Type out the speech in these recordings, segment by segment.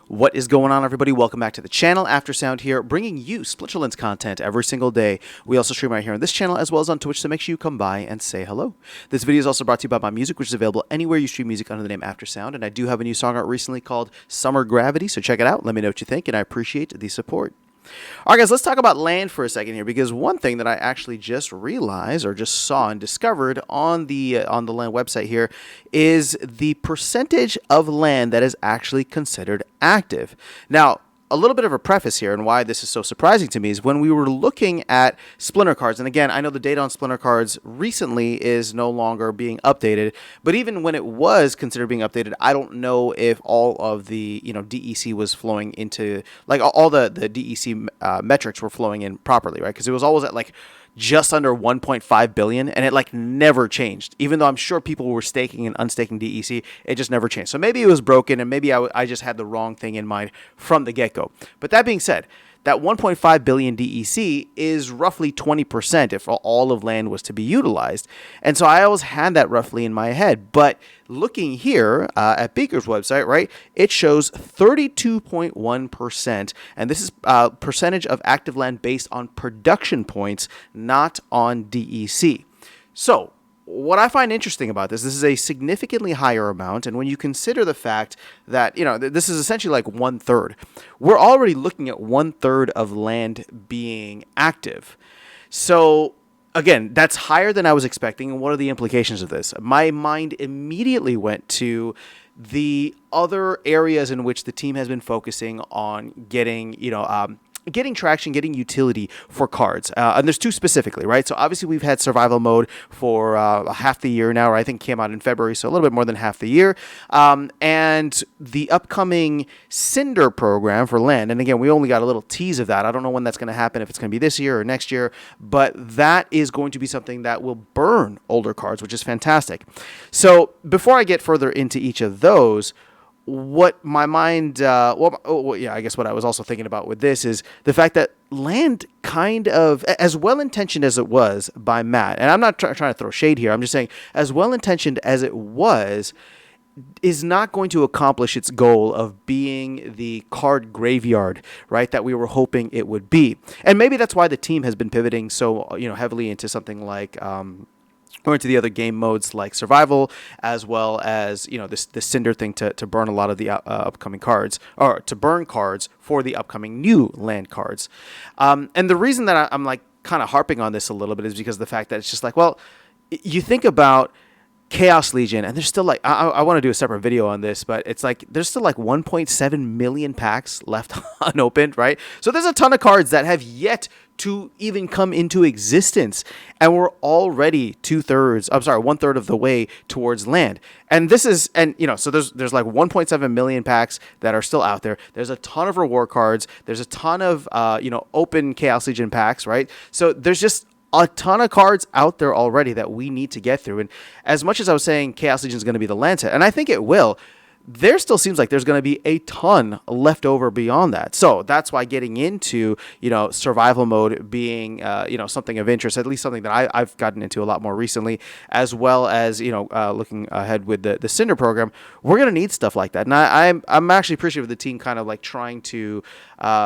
What is going on, everybody? Welcome back to the channel. Aftersound here, bringing you Splinterlands content every single day. We also stream right here on this channel as well as on Twitch, so make sure you come by and say hello. This video is also brought to you by my music, which is available anywhere you stream music under the name Aftersound, and I do have a new song out recently called Summer Gravity, so check it out. Let me know what you think, and I appreciate the support. All right, guys, let's talk about land for a second here, because one thing that I actually just realized or just saw and discovered on the land website here is the percentage of land that is actually considered active. Now, a little bit of a preface here and why this is so surprising to me is when we were looking at Splinter cards, and again, I know the data on Splinter cards recently is no longer being updated, but even when it was considered being updated, I don't know if all of the DEC was flowing into, like, all the DEC metrics were flowing in properly, right? Because it was always at like just under 1.5 billion, and it like never changed. Even though I'm sure people were staking and unstaking DEC, it just never changed. So maybe it was broken, and maybe I just had the wrong thing in mind from the get-go. But that being said, that 1.5 billion DEC is roughly 20% if all of land was to be utilized. And so I always had that roughly in my head. But looking here at Beaker's website, right, it shows 32.1%. And this is percentage of active land based on production points, not on DEC. So what I find interesting about this is a significantly higher amount, and when you consider the fact that, this is essentially like 1/3, we're already looking at 1/3 of land being active. So again, that's higher than I was expecting, and what are the implications of this? My mind immediately went to the other areas in which the team has been focusing on getting, getting traction, getting utility for cards. And there's two specifically, right? So obviously we've had survival mode for half the year now, or I think came out in February, so a little bit more than half the year. And the upcoming Cinder program for land, and again, we only got a little tease of that. I don't know when that's going to happen, if it's going to be this year or next year, but that is going to be something that will burn older cards, which is fantastic. So before I get further into each of those, what my mind, I guess what I was also thinking about with this is the fact that land kind of, as well-intentioned as it was by Matt, and I'm not trying to throw shade here, I'm just saying, as well-intentioned as it was, is not going to accomplish its goal of being the card graveyard, right, that we were hoping it would be. And maybe that's why the team has been pivoting so, heavily into something like, or into the other game modes like survival, as well as this Cinder thing to burn a lot of the upcoming cards, or to burn cards for the upcoming new land cards. And the reason that I'm like kind of harping on this a little bit is because of the fact that it's just like, well, you think about Chaos Legion, and there's still like, I want to do a separate video on this, but it's like there's still like 1.7 million packs left unopened, right? So there's a ton of cards that have yet to even come into existence, and we're already 1/3 of the way towards land. And this is, so there's like 1.7 million packs that are still out there. There's a ton of reward cards. There's a ton of open Chaos Legion packs, right? So there's just a ton of cards out there already that we need to get through. And as much as I was saying Chaos Legion is going to be the land set, and I think it will, there still seems like there's going to be a ton left over beyond that. So that's why getting into, survival mode being, something of interest, at least something that I've gotten into a lot more recently, as well as, looking ahead with the Cinder program, we're going to need stuff like that. And I'm actually appreciative of the team kind of like trying to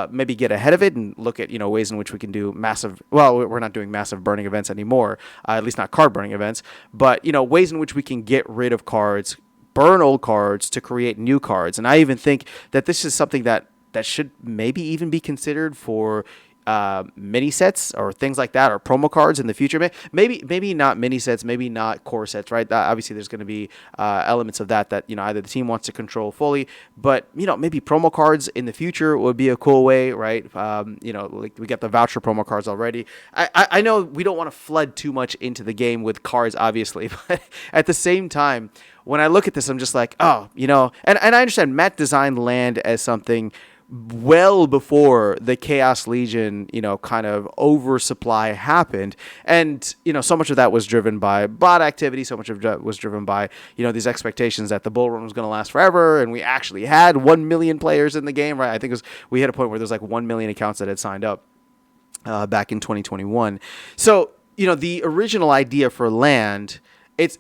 maybe get ahead of it and look at, ways in which we can do massive, well, we're not doing massive burning events anymore, at least not card burning events, but, ways in which we can get rid of cards, burn old cards to create new cards. And I even think that this is something that should maybe even be considered for mini sets or things like that, or promo cards in the future. Maybe not mini sets, maybe not core sets, right? Obviously there's going to be elements of that either the team wants to control fully, but maybe promo cards in the future would be a cool way, right? Like we got the voucher promo cards already. I know we don't want to flood too much into the game with cards, obviously, but at the same time, when I look at this, I'm just like, and I understand Matt designed land as something well before the Chaos Legion, kind of oversupply happened. And, so much of that was driven by bot activity. So much of that was driven by, these expectations that the bull run was going to last forever. And we actually had 1 million players in the game, right? I think we had a point where there was like 1 million accounts that had signed up back in 2021. So, the original idea for land, it's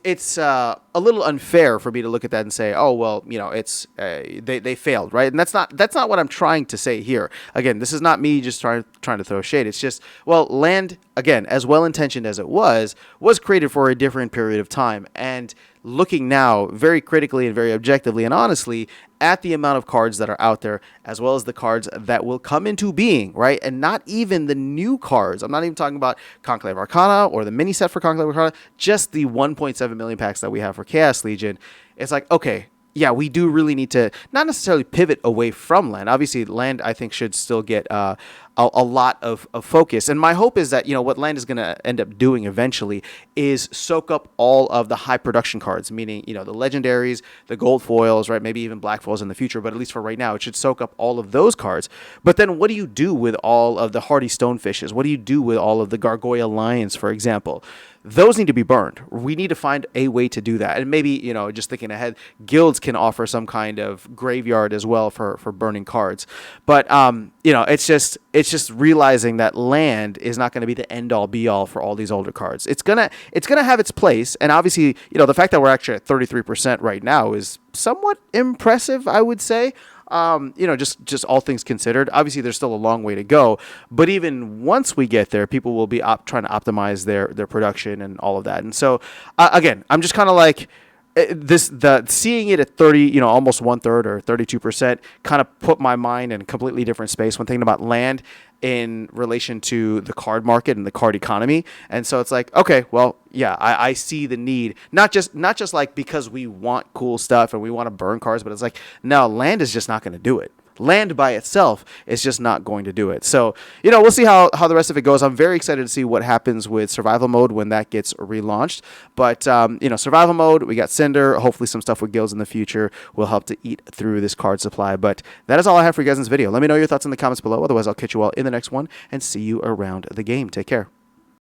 a little unfair for me to look at that and say, oh well, it's they failed, right? And that's not what I'm trying to say here. Again, this is not me just trying to throw shade. It's just, well, land, again, as well intentioned as it was created for a different period of time. And looking now very critically and very objectively and honestly at the amount of cards that are out there, as well as the cards that will come into being, right? And not even the new cards. I'm not even talking about Conclave Arcana or the mini set for Conclave Arcana, just the 1.7 million packs that we have for Chaos Legion. It's like, okay, yeah, we do really need to not necessarily pivot away from land. Obviously, land, I think, should still get a lot of focus. And my hope is that, what land is going to end up doing eventually is soak up all of the high production cards, meaning, the legendaries, the gold foils, right? Maybe even black foils in the future, but at least for right now, it should soak up all of those cards. But then what do you do with all of the hardy stonefishes? What do you do with all of the Gargoyle Lions, for example? Those need to be burned. We need to find a way to do that. And maybe, just thinking ahead, guilds can offer some kind of graveyard as well for burning cards. But, it's just realizing that land is not going to be the end all be all for all these older cards. It's going to have its place. And obviously, the fact that we're actually at 33% right now is somewhat impressive, I would say. Just all things considered. Obviously, there's still a long way to go, but even once we get there, people will be trying to optimize their production and all of that. And so, again, I'm just kind of like seeing it at 30, almost 1/3 or 32%, kind of put my mind in a completely different space when thinking about land in relation to the card market and the card economy. And so it's like, okay, well, yeah, I see the need, not just like because we want cool stuff and we want to burn cards, but it's like, no, land is just not going to do it. Land by itself is just not going to do it. So, we'll see how the rest of it goes. I'm very excited to see what happens with survival mode when that gets relaunched. But, survival mode, we got Cinder. Hopefully some stuff with guilds in the future will help to eat through this card supply. But that is all I have for you guys in this video. Let me know your thoughts in the comments below. Otherwise, I'll catch you all in the next one and see you around the game. Take care.